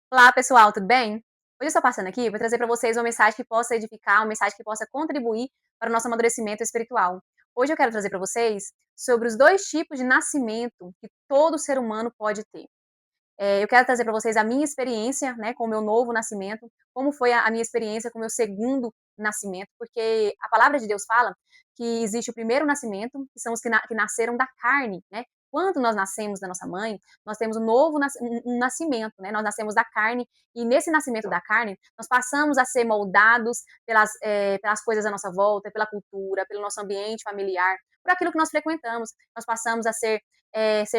Olá, pessoal, tudo bem? Hoje eu estou passando aqui para trazer para vocês uma mensagem que possa edificar, uma mensagem que possa contribuir para o nosso amadurecimento espiritual. Hoje eu quero trazer para vocês sobre os dois tipos de nascimento que todo ser humano pode ter. Eu quero trazer para vocês a minha experiência, né, com o meu novo nascimento, como foi a minha experiência com o meu segundo nascimento, porque a palavra de Deus fala que existe o primeiro nascimento, que são os que nasceram da carne, né? Quando nós nascemos da nossa mãe, nós temos um nascimento, né? Nós nascemos da carne, e nesse nascimento da carne, nós passamos a ser moldados pelas coisas à nossa volta, pela cultura, pelo nosso ambiente familiar, por aquilo que nós frequentamos. Nós passamos a ser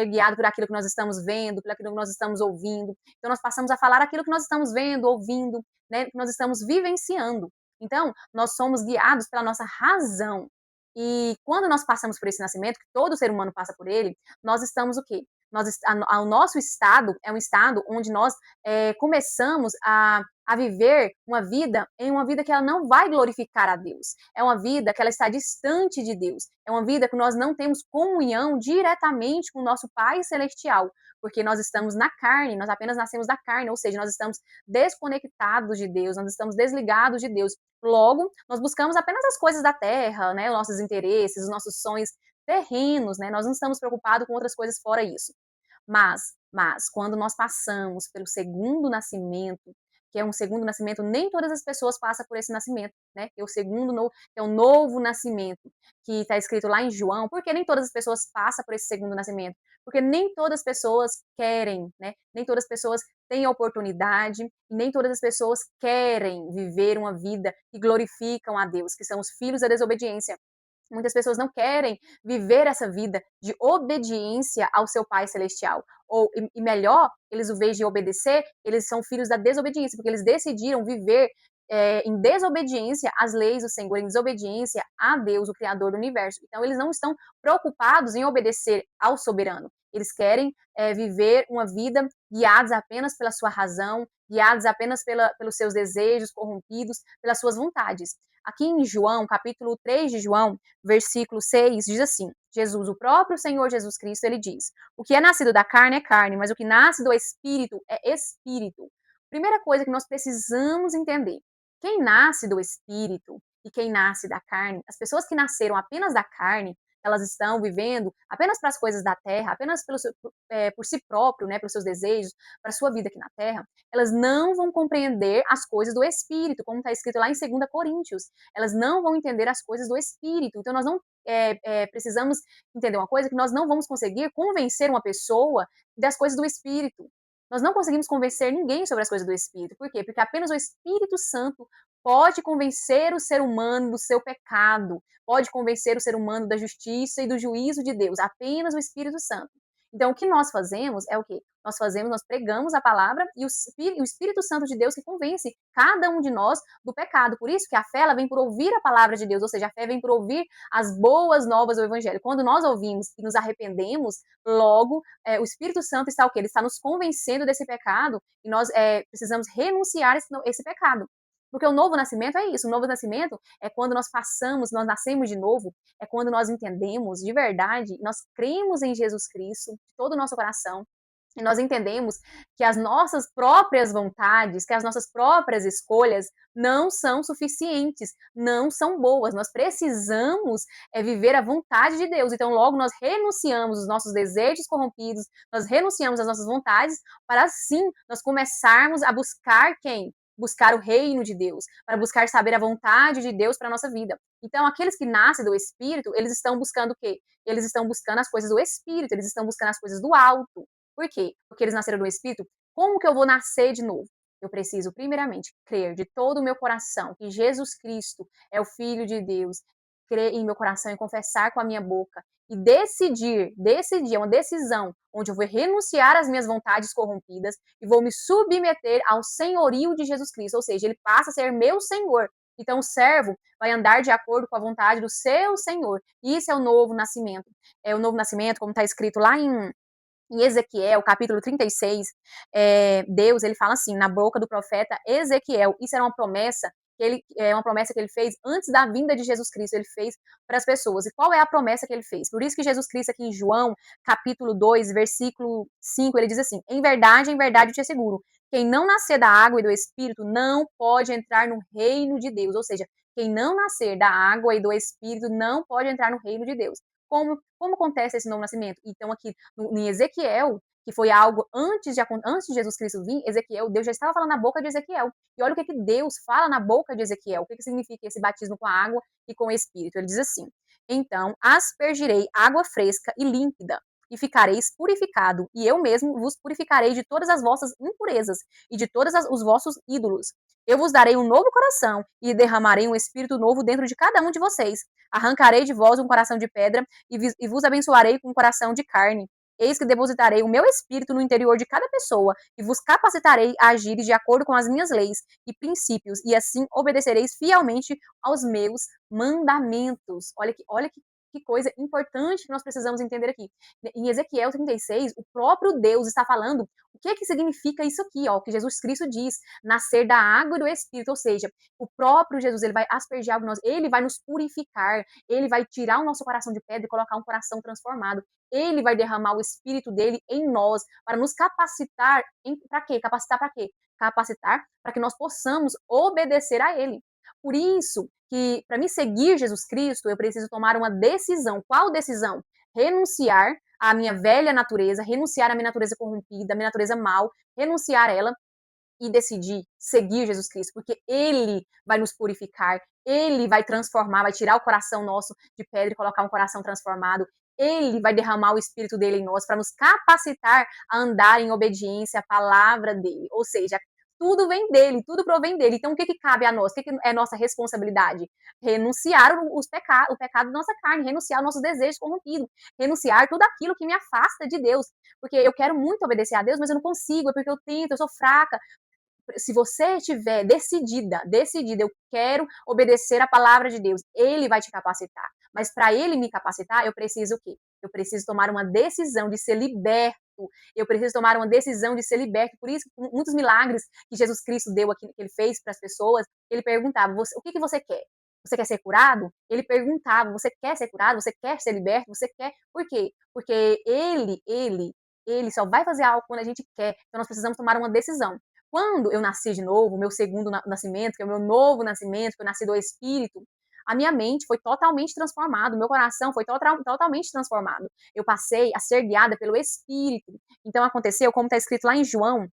guiado por aquilo que nós estamos vendo, por aquilo que nós estamos ouvindo. Então, nós passamos a falar aquilo que nós estamos vendo, ouvindo, né, que nós estamos vivenciando. Então, nós somos guiados pela nossa razão. E quando nós passamos por esse nascimento, que todo ser humano passa por ele, nós estamos o quê? O nosso estado é um estado onde nós começamos a viver uma vida que ela não vai glorificar a Deus. É uma vida que ela está distante de Deus. É uma vida que nós não temos comunhão diretamente com o nosso Pai Celestial, porque nós estamos na carne, nós apenas nascemos da carne, ou seja, nós estamos desconectados de Deus, nós estamos desligados de Deus. Logo, nós buscamos apenas as coisas da terra, né, os nossos interesses, os nossos sonhos terrenos, né? Nós não estamos preocupados com outras coisas fora isso. Mas quando nós passamos pelo segundo nascimento, que é um segundo nascimento, nem todas as pessoas passam por esse nascimento, né? Que é o que é o novo nascimento, que está escrito lá em João. Porque nem todas as pessoas passam por esse segundo nascimento? Porque nem todas as pessoas querem, né? Nem todas as pessoas têm a oportunidade, e nem todas as pessoas querem viver uma vida que glorificam a Deus, que são os filhos da desobediência. Muitas pessoas não querem viver essa vida de obediência ao seu Pai Celestial. E melhor, eles, ao invés de obedecer, eles são filhos da desobediência, porque eles decidiram viver em desobediência às leis do Senhor, em desobediência a Deus, o Criador do universo. Então, eles não estão preocupados em obedecer ao soberano. Eles querem viver uma vida guiados apenas pela sua razão, guiados apenas pelos seus desejos corrompidos, pelas suas vontades. Aqui em João, capítulo 3 de João, versículo 6, diz assim: Jesus, o próprio Senhor Jesus Cristo, ele diz: o que é nascido da carne é carne, mas o que nasce do espírito é espírito. Primeira coisa que nós precisamos entender: quem nasce do espírito e quem nasce da carne, as pessoas que nasceram apenas da carne, elas estão vivendo apenas para as coisas da terra, apenas por si próprio, né, pelos seus desejos, para a sua vida aqui na terra, elas não vão compreender as coisas do Espírito, como está escrito lá em 2 Coríntios. Elas não vão entender as coisas do Espírito. Então, nós não precisamos entender uma coisa, que nós não vamos conseguir convencer uma pessoa das coisas do Espírito. Nós não conseguimos convencer ninguém sobre as coisas do Espírito. Por quê? Porque apenas o Espírito Santo pode convencer o ser humano do seu pecado, pode convencer o ser humano da justiça e do juízo de Deus. Apenas o Espírito Santo. Então, o que nós fazemos é o quê? Nós pregamos a palavra e o Espírito Santo de Deus que convence cada um de nós do pecado. Por isso que a fé ela vem por ouvir a palavra de Deus, ou seja, a fé vem por ouvir as boas novas do Evangelho. Quando nós ouvimos e nos arrependemos, logo o Espírito Santo está o quê? Ele está nos convencendo desse pecado e nós precisamos renunciar esse pecado. Porque o novo nascimento é isso. O novo nascimento é quando nós nascemos de novo, é quando nós entendemos de verdade, nós cremos em Jesus Cristo de todo o nosso coração, e nós entendemos que as nossas próprias vontades, que as nossas próprias escolhas não são suficientes, não são boas. Nós precisamos viver a vontade de Deus. Então, logo, nós renunciamos os nossos desejos corrompidos, nós renunciamos as nossas vontades, para assim nós começarmos a buscar quem? Buscar o reino de Deus, para buscar saber a vontade de Deus para a nossa vida. Então, aqueles que nascem do Espírito, eles estão buscando o quê? Eles estão buscando as coisas do Espírito, eles estão buscando as coisas do alto. Por quê? Porque eles nasceram do Espírito. Como que eu vou nascer de novo? Eu preciso, primeiramente, crer de todo o meu coração que Jesus Cristo é o Filho de Deus, crer em meu coração e confessar com a minha boca e decidir, é uma decisão, onde eu vou renunciar às minhas vontades corrompidas e vou me submeter ao senhorio de Jesus Cristo, ou seja, ele passa a ser meu Senhor. Então, o servo vai andar de acordo com a vontade do seu Senhor. Isso é o novo nascimento. É o novo nascimento, como está escrito lá em Ezequiel, capítulo 36, Deus ele fala assim, na boca do profeta Ezequiel, isso era uma promessa uma promessa que ele fez antes da vinda de Jesus Cristo, ele fez para as pessoas. E qual é a promessa que ele fez? Por isso que Jesus Cristo aqui em João, capítulo 2, versículo 5, ele diz assim: em verdade eu te asseguro, quem não nascer da água e do Espírito não pode entrar no reino de Deus. Ou seja, quem não nascer da água e do Espírito não pode entrar no reino de Deus. Como acontece esse novo nascimento? Então, aqui em Ezequiel, que foi algo antes de Jesus Cristo vir, Ezequiel, Deus já estava falando na boca de Ezequiel. E olha o que Deus fala na boca de Ezequiel. O que significa esse batismo com a água e com o Espírito? Ele diz assim: então aspergirei água fresca e límpida, e ficareis purificado, e eu mesmo vos purificarei de todas as vossas impurezas e de todos os vossos ídolos. Eu vos darei um novo coração e derramarei um espírito novo dentro de cada um de vocês. Arrancarei de vós um coração de pedra e vos abençoarei com um coração de carne. Eis que depositarei o meu espírito no interior de cada pessoa e vos capacitarei a agir de acordo com as minhas leis e princípios, e assim obedecereis fielmente aos meus mandamentos. Que coisa importante que nós precisamos entender aqui. Em Ezequiel 36, o próprio Deus está falando o que significa isso aqui, ó, que Jesus Cristo diz, nascer da água e do Espírito, ou seja, o próprio Jesus, ele vai aspergir algo em nós, ele vai nos purificar, ele vai tirar o nosso coração de pedra e colocar um coração transformado. Ele vai derramar o Espírito dele em nós para nos capacitar para quê? Capacitar para quê? Capacitar para que nós possamos obedecer a ele. Por isso que, para me seguir Jesus Cristo, eu preciso tomar uma decisão. Qual decisão? Renunciar à minha velha natureza, renunciar à minha natureza corrompida, à minha natureza mal, renunciar a ela e decidir seguir Jesus Cristo, porque Ele vai nos purificar, Ele vai transformar, vai tirar o coração nosso de pedra e colocar um coração transformado. Ele vai derramar o Espírito dele em nós para nos capacitar a andar em obediência à palavra dele. Ou seja, tudo vem dele, tudo provém dele. Então, o que cabe a nós? O que é nossa responsabilidade? Renunciar o pecado da nossa carne, renunciar aos nossos desejos corrompidos, renunciar tudo aquilo que me afasta de Deus. Porque eu quero muito obedecer a Deus, mas eu não consigo, é porque eu tento, eu sou fraca. Se você estiver decidida, eu quero obedecer a palavra de Deus, ele vai te capacitar. Mas para ele me capacitar, eu preciso o quê? Eu preciso tomar uma decisão de ser liberto. Eu preciso tomar uma decisão de ser liberto. Por isso, muitos milagres que Jesus Cristo deu aqui, que ele fez para as pessoas, ele perguntava: o que você quer? Você quer ser curado? Ele perguntava: você quer ser curado? Você quer ser liberto? Você quer? Por quê? Porque ele só vai fazer algo quando a gente quer. Então nós precisamos tomar uma decisão. Quando eu nasci de novo, o meu segundo nascimento, que é o meu novo nascimento, que eu nasci do Espírito, a minha mente foi totalmente transformada, o meu coração foi totalmente transformado. Eu passei a ser guiada pelo Espírito. Então aconteceu, como está escrito lá em João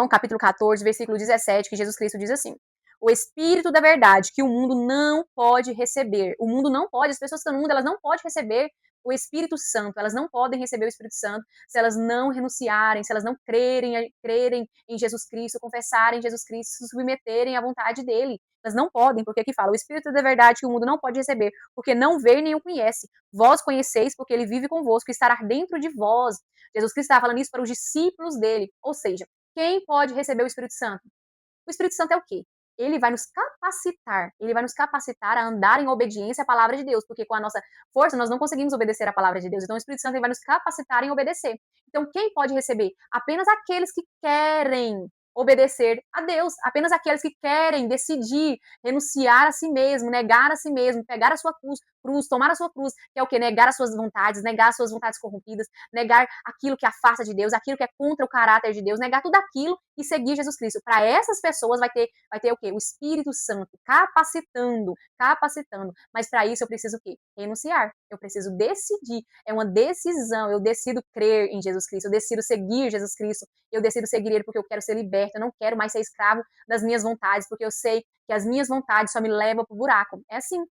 capítulo 14, versículo 17, que Jesus Cristo diz assim: o Espírito da verdade, que o mundo não pode receber. O mundo não pode, as pessoas que estão no mundo, elas não podem receber o Espírito Santo, elas não podem receber o Espírito Santo se elas não renunciarem, se elas não crerem em Jesus Cristo, confessarem Jesus Cristo, se submeterem à vontade dele. Elas não podem, porque aqui fala: o Espírito da verdade que o mundo não pode receber, porque não vê nem o conhece. Vós conheceis, porque ele vive convosco e estará dentro de vós. Jesus Cristo estava falando isso para os discípulos dele. Ou seja, quem pode receber o Espírito Santo? O Espírito Santo é o quê? Ele vai nos capacitar a andar em obediência à palavra de Deus, porque com a nossa força nós não conseguimos obedecer à palavra de Deus, então o Espírito Santo ele vai nos capacitar em obedecer. Então quem pode receber? Apenas aqueles que querem obedecer a Deus, apenas aqueles que querem decidir renunciar a si mesmo, negar a si mesmo, pegar a sua cruz, tomar a sua cruz, que é o que? Negar as suas vontades corrompidas, negar aquilo que afasta de Deus, aquilo que é contra o caráter de Deus, negar tudo aquilo e seguir Jesus Cristo. Para essas pessoas vai ter o quê? O Espírito Santo capacitando. Mas para isso eu preciso o quê? Renunciar. Eu preciso decidir. É uma decisão. Eu decido crer em Jesus Cristo. Eu decido seguir Jesus Cristo. Eu decido seguir Ele porque eu quero ser liberta. Eu não quero mais ser escravo das minhas vontades, porque eu sei que as minhas vontades só me levam para o buraco. É assim.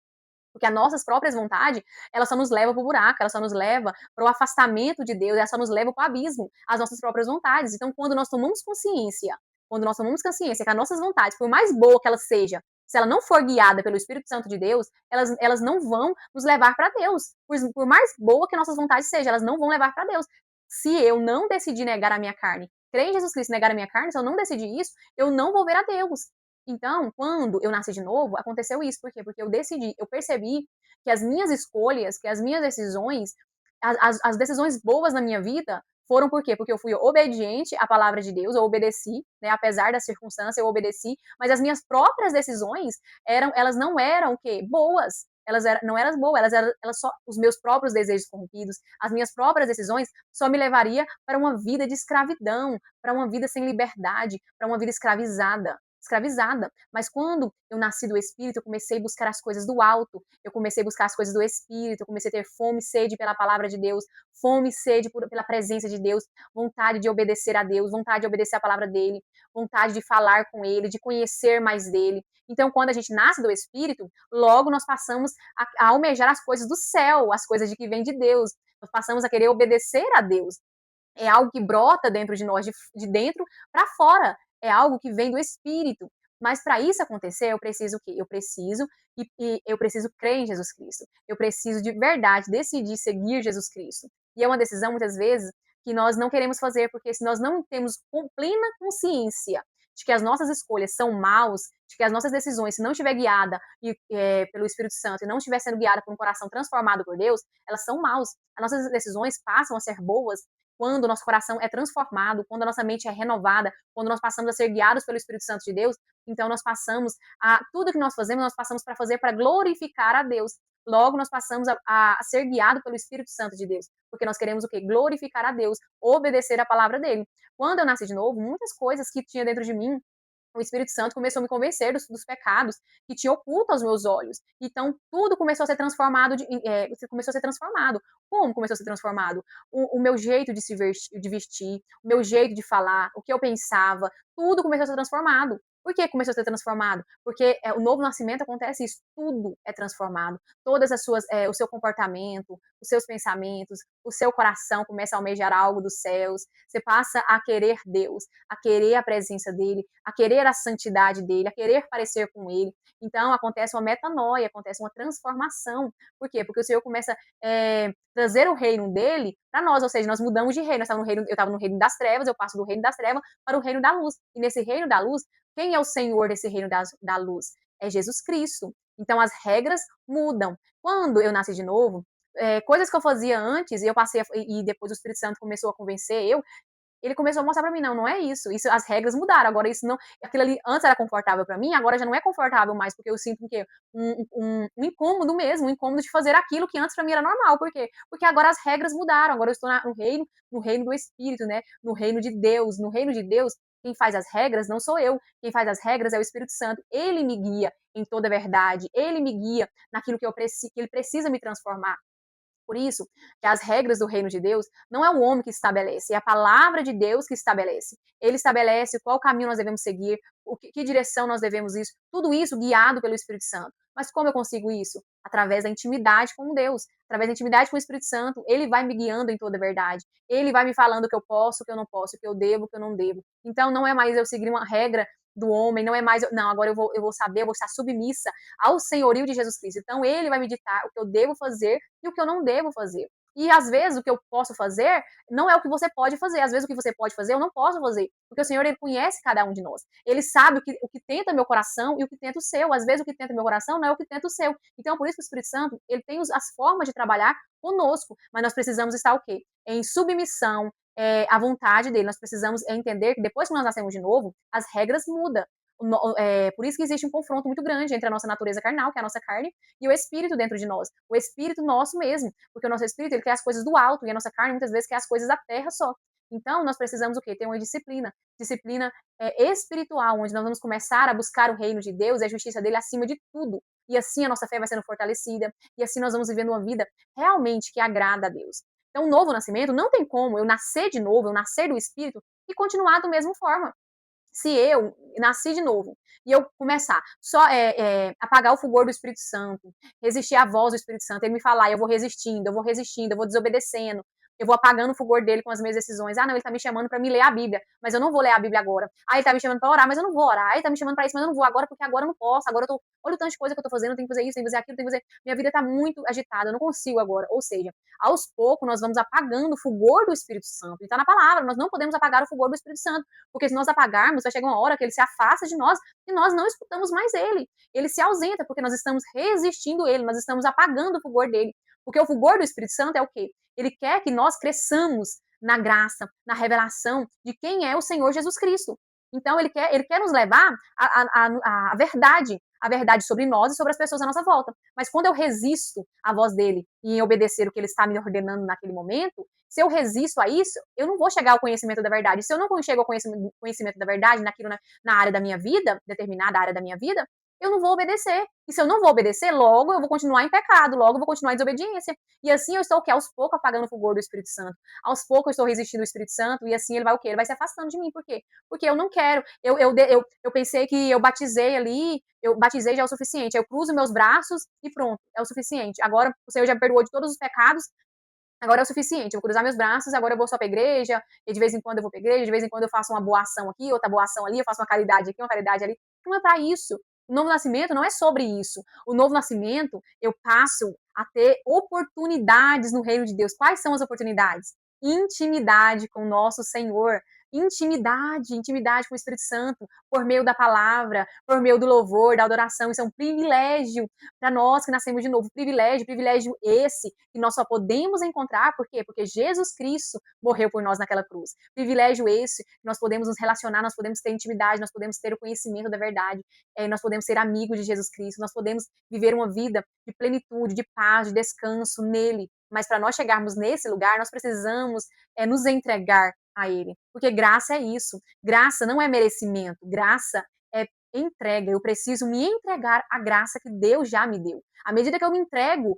Porque as nossas próprias vontades, elas só nos levam para o buraco, elas só nos levam para o afastamento de Deus, elas só nos levam para o abismo, as nossas próprias vontades. Então, quando nós tomamos consciência que as nossas vontades, por mais boa que ela seja, se ela não for guiada pelo Espírito Santo de Deus, elas não vão nos levar para Deus. Por mais boa que nossas vontades sejam, elas não vão levar para Deus. Se eu não decidir negar a minha carne, crer em Jesus Cristo, negar a minha carne, se eu não decidir isso, eu não vou ver a Deus. Então, quando eu nasci de novo, aconteceu isso. Por quê? Porque eu percebi que as minhas escolhas, que as minhas decisões, as decisões boas na minha vida foram por quê? Porque eu fui obediente à palavra de Deus, eu obedeci, né? Apesar da circunstância, eu obedeci, mas as minhas próprias decisões elas não eram o quê? Boas. não eram boas, elas só, os meus próprios desejos corrompidos, as minhas próprias decisões só me levaria para uma vida de escravidão, para uma vida sem liberdade, para uma vida escravizada. Mas quando eu nasci do Espírito, eu comecei a buscar as coisas do alto, eu comecei a buscar as coisas do Espírito, eu comecei a ter fome e sede pela palavra de Deus, fome e sede pela presença de Deus, vontade de obedecer a Deus, vontade de obedecer a palavra dele, vontade de falar com ele, de conhecer mais dele. Então, quando a gente nasce do Espírito, logo nós passamos a almejar as coisas do céu, as coisas de que vem de Deus. Nós passamos a querer obedecer a Deus. É algo que brota dentro de nós, de dentro para fora. É algo que vem do Espírito. Mas para isso acontecer, eu preciso o quê? Eu preciso crer em Jesus Cristo. Eu preciso de verdade decidir seguir Jesus Cristo. E é uma decisão, muitas vezes, que nós não queremos fazer, porque se nós não temos plena consciência de que as nossas escolhas são maus, de que as nossas decisões, se não estiver guiada pelo Espírito Santo e não estiver sendo guiada por um coração transformado por Deus, elas são maus. As nossas decisões passam a ser boas quando o nosso coração é transformado, quando a nossa mente é renovada, quando nós passamos a ser guiados pelo Espírito Santo de Deus, então nós passamos tudo que nós fazemos, nós passamos para fazer para glorificar a Deus. Logo, nós passamos a ser guiados pelo Espírito Santo de Deus, porque nós queremos o quê? Glorificar a Deus, obedecer a palavra dele. Quando eu nasci de novo, muitas coisas que tinha dentro de mim, o Espírito Santo começou a me convencer dos pecados que tinha oculto aos meus olhos. Então, tudo começou a ser transformado. Começou a ser transformado. Como começou a ser transformado? O meu jeito de vestir, o meu jeito de falar, o que eu pensava, tudo começou a ser transformado. Por que começou a ser transformado? Porque o novo nascimento acontece isso, tudo é transformado. Todas as suas, o seu comportamento, os seus pensamentos, o seu coração começa a almejar algo dos céus. Você passa a querer Deus, a querer a presença dele, a querer a santidade dele, a querer parecer com ele. Então acontece uma metanoia, acontece uma transformação. Por quê? Porque o Senhor começa a trazer o reino dele para nós, ou seja, nós mudamos de reino. Eu estava no reino das trevas, eu passo do reino das trevas para o reino da luz. E nesse reino da luz, quem é o Senhor desse reino da luz? É Jesus Cristo. Então as regras mudam. Quando eu nasci de novo, coisas que eu fazia antes e depois o Espírito Santo começou a convencer ele começou a mostrar para mim, não é isso. Isso, as regras mudaram. Agora isso não, aquilo ali antes era confortável para mim, agora já não é confortável mais, porque eu sinto que um incômodo mesmo, um incômodo de fazer aquilo que antes para mim era normal. Por quê? Porque agora as regras mudaram. Agora eu estou no reino do Espírito, né? No reino de Deus. No reino de Deus, quem faz as regras não sou eu. Quem faz as regras é o Espírito Santo. Ele me guia em toda a verdade. Ele me guia naquilo que ele precisa me transformar. Por isso, que as regras do reino de Deus não é o homem que estabelece, é a palavra de Deus que estabelece. Ele estabelece qual caminho nós devemos seguir, que direção nós devemos ir, tudo isso guiado pelo Espírito Santo. Mas como eu consigo isso? Através da intimidade com Deus, através da intimidade com o Espírito Santo. Ele vai me guiando em toda a verdade. Ele vai me falando o que eu posso, o que eu não posso, o que eu devo, o que eu não devo. Então não é mais eu seguir uma regra do homem, não é mais, não, agora eu vou saber, eu vou estar submissa ao senhorio de Jesus Cristo. Então ele vai me ditar o que eu devo fazer e o que eu não devo fazer. E às vezes o que eu posso fazer não é o que você pode fazer. Às vezes o que você pode fazer eu não posso fazer. Porque o Senhor, ele conhece cada um de nós. Ele sabe o que tenta meu coração e o que tenta o seu. Às vezes o que tenta meu coração não é o que tenta o seu. Então por isso que o Espírito Santo, ele tem as formas de trabalhar conosco. Mas nós precisamos estar o quê? Em submissão à vontade dele. Nós precisamos entender que depois que nós nascemos de novo, as regras mudam. Por isso que existe um confronto muito grande entre a nossa natureza carnal, que é a nossa carne, e o espírito dentro de nós, o espírito nosso mesmo, porque o nosso espírito ele quer as coisas do alto e a nossa carne muitas vezes quer as coisas da terra só. Então nós precisamos o quê? Ter uma disciplina espiritual, onde nós vamos começar a buscar o reino de Deus e a justiça dele acima de tudo, e assim a nossa fé vai sendo fortalecida, e assim nós vamos vivendo uma vida realmente que agrada a Deus. Então o novo nascimento não tem como eu nascer de novo, eu nascer do espírito e continuar da mesma forma. Se eu nasci de novo e eu começar só apagar o fulgor do Espírito Santo, resistir à voz do Espírito Santo, ele me falar, eu vou resistindo, eu vou desobedecendo, eu vou apagando o fulgor dele com as minhas decisões. Ah, não, ele tá me chamando para me ler a Bíblia, mas eu não vou ler a Bíblia agora. Ah, ele tá me chamando para orar, mas eu não vou orar. Ah, ele tá me chamando para isso, mas eu não vou agora, porque agora eu não posso. Agora eu tô, olha o tanto de coisa que eu tô fazendo, eu tenho que fazer isso, tenho que fazer aquilo, tenho que fazer. Minha vida tá muito agitada, eu não consigo agora. Ou seja, aos poucos nós vamos apagando o fulgor do Espírito Santo. E tá na palavra, nós não podemos apagar o fulgor do Espírito Santo, porque se nós apagarmos, vai chegar uma hora que ele se afasta de nós e nós não escutamos mais ele. Ele se ausenta, porque nós estamos resistindo ele, nós estamos apagando o fulgor dele. Porque o fulgor do Espírito Santo é o quê? Ele quer que nós cresçamos na graça, na revelação de quem é o Senhor Jesus Cristo. Então, ele quer nos levar a verdade sobre nós e sobre as pessoas à nossa volta. Mas quando eu resisto à voz dele e em obedecer o que ele está me ordenando naquele momento, se eu resisto a isso, eu não vou chegar ao conhecimento da verdade. Se eu não chego ao conhecimento da verdade naquilo na área da minha vida, determinada área da minha vida, eu não vou obedecer. E se eu não vou obedecer, logo eu vou continuar em pecado, logo eu vou continuar em desobediência. E assim eu estou o quê? Aos poucos apagando o fulgor do Espírito Santo. Aos poucos eu estou resistindo ao Espírito Santo e assim ele vai o quê? Ele vai se afastando de mim. Por quê? Porque eu não quero. Eu pensei que eu batizei ali, eu batizei já é o suficiente. Eu cruzo meus braços e pronto, é o suficiente. Agora o Senhor já me perdoou de todos os pecados, agora é o suficiente, eu vou cruzar meos braços, agora eu vou só pra igreja, e de vez em quando eu vou pra igreja, de vez em quando eu faço uma boa ação aqui, outra boa ação ali, eu faço uma caridade aqui, uma caridade ali. Não é para isso. O novo nascimento não é sobre isso. O novo nascimento, eu passo a ter oportunidades no reino de Deus. Quais são as oportunidades? Intimidade com o nosso Senhor. Intimidade com o Espírito Santo, por meio da palavra, por meio do louvor, da adoração. Isso é um privilégio para nós que nascemos de novo. Privilégio esse que nós só podemos encontrar, por quê? Porque Jesus Cristo morreu por nós naquela cruz. Privilégio esse, nós podemos nos relacionar, nós podemos ter intimidade, nós podemos ter o conhecimento da verdade, nós podemos ser amigos de Jesus Cristo, nós podemos viver uma vida de plenitude, de paz, de descanso nele. Mas para nós chegarmos nesse lugar, nós precisamos nos entregar a ele. Porque graça é isso. Graça não é merecimento. Graça é entrega. Eu preciso me entregar à graça que Deus já me deu. À medida que eu me entrego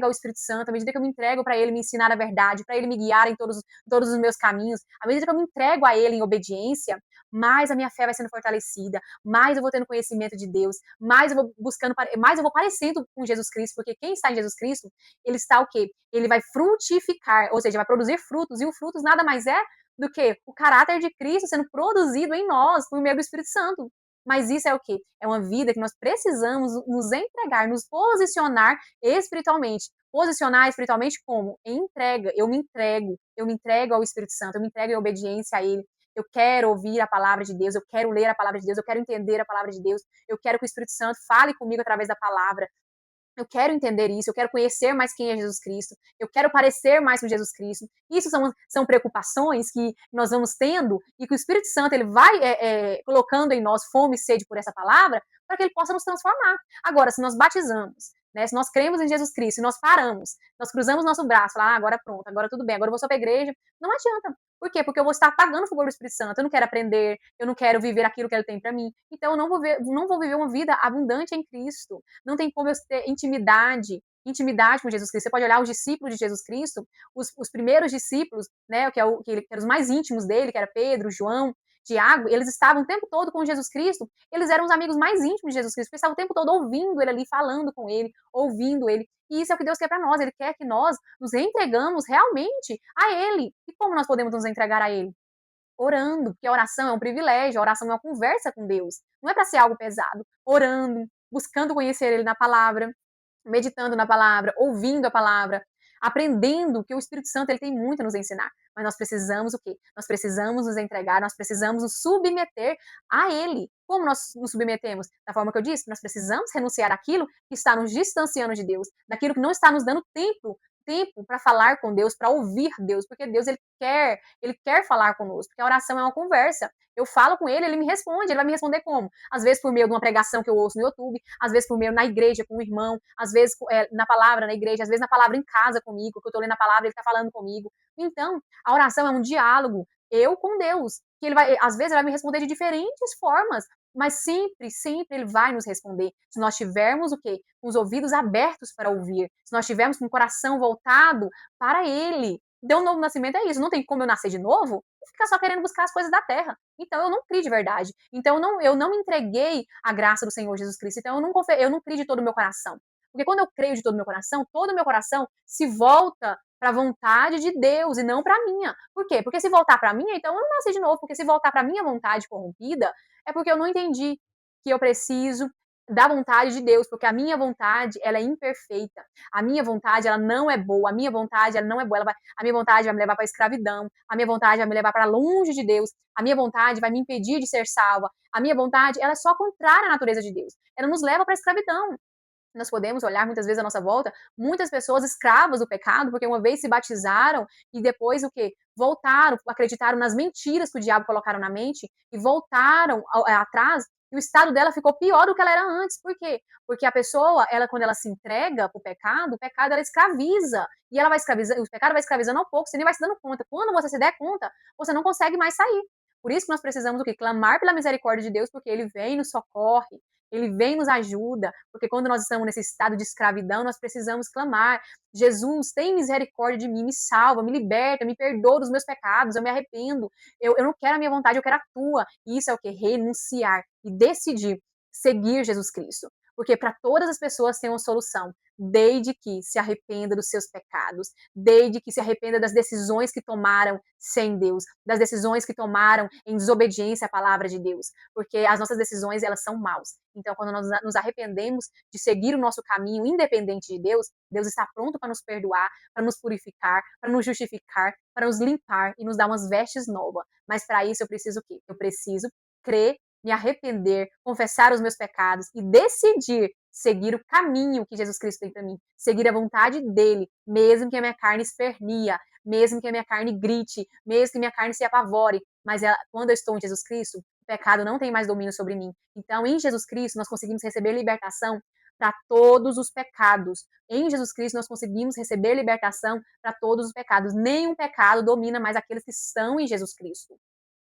ao Espírito Santo, à medida que eu me entrego para ele me ensinar a verdade, para ele me guiar em todos os meus caminhos, à medida que eu me entrego a ele em obediência, mais a minha fé vai sendo fortalecida, mais eu vou tendo conhecimento de Deus, mais eu vou buscando, mais eu vou parecendo com Jesus Cristo, porque quem está em Jesus Cristo, ele está o quê? Ele vai frutificar, ou seja, vai produzir frutos, e o frutos nada mais é do que o caráter de Cristo sendo produzido em nós por meio do Espírito Santo. Mas isso é o quê? É uma vida que nós precisamos nos entregar, nos posicionar espiritualmente. Posicionar espiritualmente como? Em entrega. Eu me entrego ao Espírito Santo, eu me entrego em obediência a Ele. Eu quero ouvir a palavra de Deus, eu quero ler a palavra de Deus, eu quero entender a palavra de Deus, eu quero que o Espírito Santo fale comigo através da palavra. Eu quero entender isso, eu quero conhecer mais quem é Jesus Cristo, eu quero parecer mais com Jesus Cristo. Isso são preocupações que nós vamos tendo e que o Espírito Santo ele vai colocando em nós fome e sede por essa palavra para que ele possa nos transformar. Agora, se nós batizamos, né, se nós cremos em Jesus Cristo e nós paramos, nós cruzamos nosso braço, lá, agora pronto, agora tudo bem, agora eu vou só para a igreja, não adianta. Por quê? Porque eu vou estar apagando o fogo do Espírito Santo. Eu não quero aprender, eu não quero viver aquilo que ele tem para mim. Então eu não vou viver uma vida abundante em Cristo. Não tem como eu ter intimidade com Jesus Cristo. Você pode olhar os discípulos de Jesus Cristo, os primeiros discípulos, né, que eram os mais íntimos dele, que era Pedro, João, Tiago, eles estavam o tempo todo com Jesus Cristo, eles eram os amigos mais íntimos de Jesus Cristo, porque estavam o tempo todo ouvindo ele ali, falando com ele, ouvindo ele. E isso é o que Deus quer para nós, ele quer que nós nos entregamos realmente a ele. E como nós podemos nos entregar a ele? Orando, porque a oração é um privilégio, a oração é uma conversa com Deus. Não é para ser algo pesado. Orando, buscando conhecer ele na palavra, meditando na palavra, ouvindo a palavra, aprendendo que o Espírito Santo ele tem muito a nos ensinar. Mas nós precisamos o quê? Nós precisamos nos entregar, nós precisamos nos submeter a Ele. Como nós nos submetemos? Da forma que eu disse, nós precisamos renunciar àquilo que está nos distanciando de Deus, daquilo que não está nos dando tempo para falar com Deus, para ouvir Deus, porque Deus ele quer falar conosco, porque a oração é uma conversa. Eu falo com ele, ele me responde, ele vai me responder como? Às vezes por meio de uma pregação que eu ouço no YouTube, às vezes por meio na igreja com o irmão, às vezes na palavra na igreja, às vezes na palavra em casa comigo, que eu estou lendo a palavra, ele está falando comigo. Então, a oração é um diálogo, eu com Deus, que ele vai, às vezes ele vai me responder de diferentes formas, mas sempre ele vai nos responder. Se nós tivermos o quê? Com os ouvidos abertos para ouvir, se nós tivermos com o coração voltado para ele. Então, o novo nascimento é isso, não tem como eu nascer de novo e ficar só querendo buscar as coisas da terra. Então, eu não criei de verdade. Então, eu não me entreguei à graça do Senhor Jesus Cristo. Então, eu não criei de todo o meu coração. Porque quando eu creio de todo o meu coração se volta para a vontade de Deus e não para a minha. Por quê? Porque se voltar para a minha, então eu não nasci de novo. Porque se voltar para a minha vontade corrompida, é porque eu não entendi que eu preciso da vontade de Deus, porque a minha vontade, ela é imperfeita. A minha vontade, ela não é boa. A minha vontade, ela não é boa. A minha vontade vai me levar para a escravidão. A minha vontade vai me levar para longe de Deus. A minha vontade vai me impedir de ser salva. A minha vontade, ela é só contrária à natureza de Deus. Ela nos leva para a escravidão. Nós podemos olhar muitas vezes à nossa volta, muitas pessoas escravas do pecado, porque uma vez se batizaram e depois o quê? Voltaram, acreditaram nas mentiras que o diabo colocaram na mente e voltaram atrás, e o estado dela ficou pior do que ela era antes. Por quê? Porque a pessoa, ela quando ela se entrega para o pecado ela escraviza. E ela vai escravizando, o pecado vai escravizando ao pouco, você nem vai se dando conta. Quando você se der conta, você não consegue mais sair. Por isso que nós precisamos o quê? Clamar pela misericórdia de Deus, porque ele vem e nos socorre, ele vem e nos ajuda, porque quando nós estamos nesse estado de escravidão, nós precisamos clamar: Jesus, tem misericórdia de mim, me salva, me liberta, me perdoa dos meus pecados, eu me arrependo, eu não quero a minha vontade, eu quero a tua. E isso é o que? Renunciar e decidir seguir Jesus Cristo. Porque para todas as pessoas tem uma solução, desde que se arrependa dos seus pecados, desde que se arrependa das decisões que tomaram sem Deus, das decisões que tomaram em desobediência à palavra de Deus, porque as nossas decisões, elas são maus. Então, quando nós nos arrependemos de seguir o nosso caminho independente de Deus, Deus está pronto para nos perdoar, para nos purificar, para nos justificar, para nos limpar e nos dar umas vestes novas. Mas para isso eu preciso o quê? Eu preciso crer, me arrepender, confessar os meus pecados e decidir seguir o caminho que Jesus Cristo tem para mim, seguir a vontade dele, mesmo que a minha carne espernia, mesmo que a minha carne grite, mesmo que a minha carne se apavore, mas quando eu estou em Jesus Cristo, o pecado não tem mais domínio sobre mim. Então, em Jesus Cristo, nós conseguimos receber libertação para todos os pecados. Em Jesus Cristo, nós conseguimos receber libertação para todos os pecados. Nenhum pecado domina mais aqueles que estão em Jesus Cristo.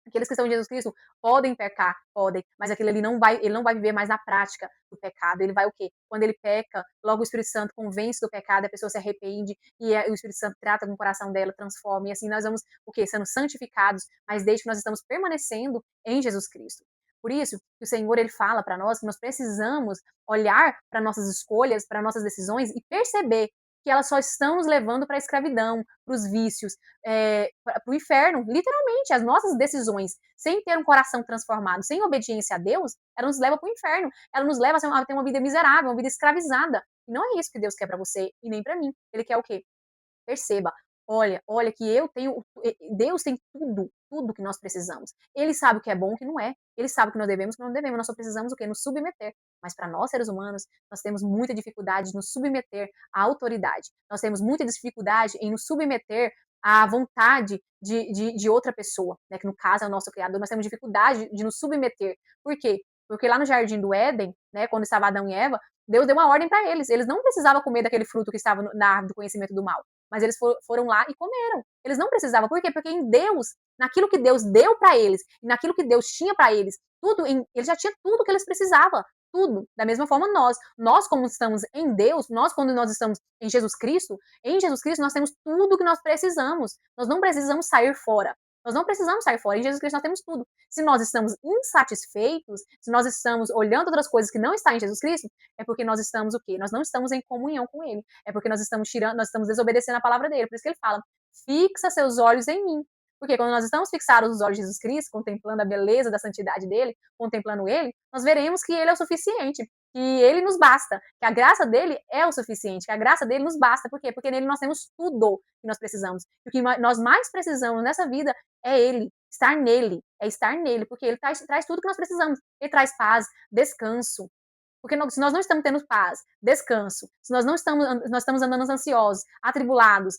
Aqueles que estão em Jesus Cristo podem pecar, podem, mas aquele ali ele não vai viver mais na prática do pecado. Ele vai o quê? Quando ele peca, logo o Espírito Santo convence do pecado, a pessoa se arrepende e o Espírito Santo trata com o coração dela, transforma, e assim nós vamos o quê? Sendo santificados, mas desde que nós estamos permanecendo em Jesus Cristo. Por isso que o Senhor ele fala para nós que nós precisamos olhar para nossas escolhas, para nossas decisões e perceber que elas só estão nos levando para a escravidão, para os vícios, para o inferno. Literalmente, as nossas decisões, sem ter um coração transformado, sem obediência a Deus, ela nos leva para o inferno. Ela nos leva a ter uma vida miserável, uma vida escravizada. E não é isso que Deus quer para você e nem para mim. Ele quer o quê? Perceba, olha que eu tenho, Deus tem tudo, tudo que nós precisamos. Ele sabe o que é bom e o que não é. Ele sabe o que nós devemos e o que não devemos. Nós só precisamos o quê? Nos submeter. Mas para nós, seres humanos, nós temos muita dificuldade de nos submeter à autoridade. Nós temos muita dificuldade em nos submeter à vontade de outra pessoa, né? Que no caso é o nosso Criador. Nós temos dificuldade de nos submeter. Por quê? Porque lá no Jardim do Éden, né, quando estava Adão e Eva, Deus deu uma ordem para eles. Eles não precisavam comer daquele fruto que estava na árvore do conhecimento do mal, mas eles foram lá e comeram. Eles não precisavam. Por quê? Porque em Deus, naquilo que Deus deu para eles, naquilo que Deus tinha para eles, eles já tinham tudo que eles precisavam. Tudo. Da mesma forma nós como estamos em Deus, nós quando nós estamos em Jesus Cristo nós temos tudo que nós precisamos. Nós não precisamos sair fora. Nós não precisamos sair fora. Em Jesus Cristo nós temos tudo. Se nós estamos insatisfeitos, se nós estamos olhando outras coisas que não estão em Jesus Cristo, é porque nós estamos o quê? Nós não estamos em comunhão com Ele. É porque nós estamos desobedecendo a palavra dele. Por isso que ele fala: fixa seus olhos em mim. Porque quando nós estamos fixados nos olhos de Jesus Cristo, contemplando a beleza da santidade dele, contemplando ele, nós veremos que ele é o suficiente, que ele nos basta, que a graça dele é o suficiente, que a graça dele nos basta. Por quê? Porque nele nós temos tudo que nós precisamos. E o que nós mais precisamos nessa vida é ele, estar nele, porque ele traz tudo que nós precisamos. Ele traz paz, descanso. Porque se nós não estamos tendo paz, descanso, se nós estamos andando ansiosos, atribulados,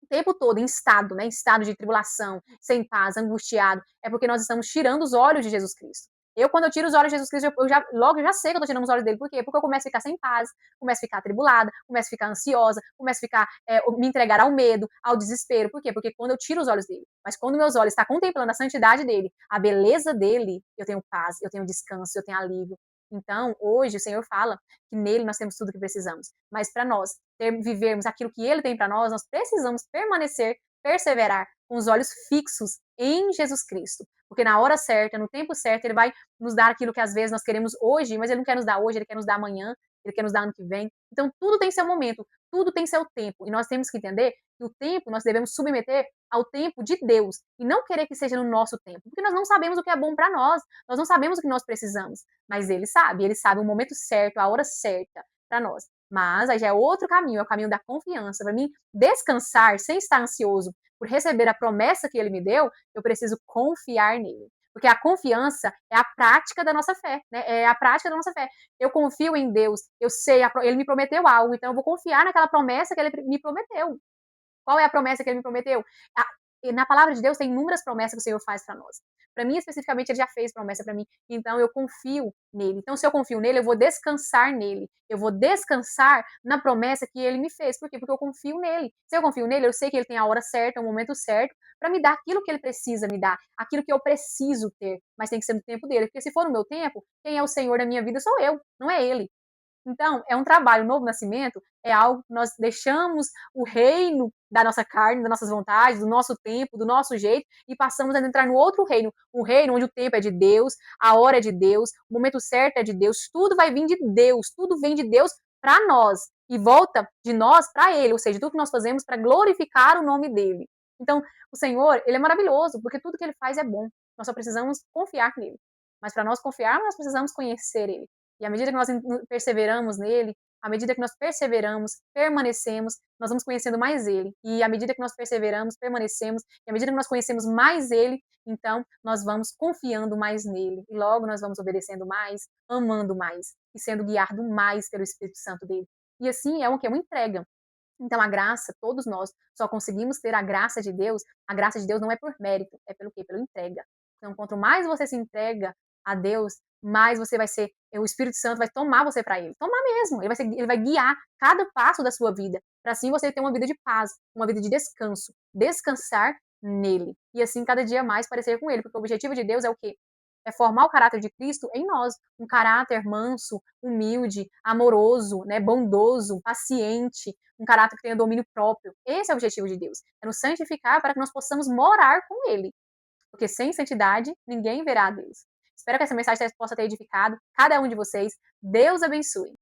o tempo todo em estado, né, em estado de tribulação, sem paz, angustiado, é porque nós estamos tirando os olhos de Jesus Cristo. Quando eu tiro os olhos de Jesus Cristo, logo eu já sei que eu estou tirando os olhos dele. Por quê? Porque eu começo a ficar sem paz, começo a ficar atribulada, começo a ficar ansiosa, começo a ficar, me entregar ao medo, ao desespero. Por quê? Porque quando eu tiro os olhos dele, mas quando meus olhos estão contemplando a santidade dele, a beleza dele, eu tenho paz, eu tenho descanso, eu tenho alívio. Então, hoje, o Senhor fala que nele nós temos tudo o que precisamos. Mas para nós vivermos aquilo que ele tem para nós precisamos permanecer, perseverar com os olhos fixos em Jesus Cristo. Porque na hora certa, no tempo certo, ele vai nos dar aquilo que às vezes nós queremos hoje, mas ele não quer nos dar hoje, ele quer nos dar amanhã, ele quer nos dar ano que vem. Então, tudo tem seu momento, tudo tem seu tempo. E nós temos que entender que o tempo nós devemos submeter ao tempo de Deus e não querer que seja no nosso tempo, porque nós não sabemos o que é bom para nós não sabemos o que nós precisamos, mas ele sabe o momento certo, a hora certa para nós. Mas aí já é outro caminho, é o caminho da confiança. Para mim, descansar sem estar ansioso por receber a promessa que ele me deu, eu preciso confiar nele. Porque a confiança é a prática da nossa fé, né? É a prática da nossa fé. Eu confio em Deus, eu sei, ele me prometeu algo, então eu vou confiar naquela promessa que ele me prometeu. Qual é a promessa que ele me prometeu? Na palavra de Deus tem inúmeras promessas que o Senhor faz para nós. Para mim, especificamente, ele já fez promessa para mim. Então, eu confio nele. Então, se eu confio nele, eu vou descansar nele. Eu vou descansar na promessa que ele me fez. Por quê? Porque eu confio nele. Se eu confio nele, eu sei que ele tem a hora certa, o momento certo, para me dar aquilo que ele precisa me dar, aquilo que eu preciso ter. Mas tem que ser no tempo dele. Porque se for no meu tempo, quem é o Senhor da minha vida sou eu, não é ele. Então, é um trabalho, o novo nascimento é algo que nós deixamos o reino da nossa carne, das nossas vontades, do nosso tempo, do nosso jeito, e passamos a entrar no outro reino, um reino onde o tempo é de Deus, a hora é de Deus, o momento certo é de Deus, tudo vai vir de Deus, tudo vem de Deus para nós e volta de nós para Ele, ou seja, tudo que nós fazemos para glorificar o nome dele. Então, o Senhor, ele é maravilhoso, porque tudo que ele faz é bom. Nós só precisamos confiar nele. Mas para nós confiarmos, nós precisamos conhecer ele. E à medida que nós perseveramos nele, à medida que nós perseveramos, permanecemos, nós vamos conhecendo mais ele. E à medida que nós perseveramos, permanecemos, e à medida que nós conhecemos mais ele, então nós vamos confiando mais nele. E logo nós vamos obedecendo mais, amando mais e sendo guiado mais pelo Espírito Santo dele. E assim é o que é uma entrega. Então a graça, todos nós só conseguimos ter a graça de Deus. A graça de Deus não é por mérito, é pelo quê? Pela entrega. Então, quanto mais você se entrega a Deus, mais você vai ser, o Espírito Santo vai tomar você para ele. Tomar mesmo. Ele vai guiar cada passo da sua vida, para assim você ter uma vida de paz, uma vida de descanso, descansar nele. E assim cada dia mais parecer com ele, porque o objetivo de Deus é o quê? É formar o caráter de Cristo em nós, um caráter manso, humilde, amoroso, né, bondoso, paciente, um caráter que tenha domínio próprio. Esse é o objetivo de Deus, é nos santificar para que nós possamos morar com ele, porque sem santidade ninguém verá a Deus. Espero que essa mensagem possa ter edificado cada um de vocês. Deus abençoe.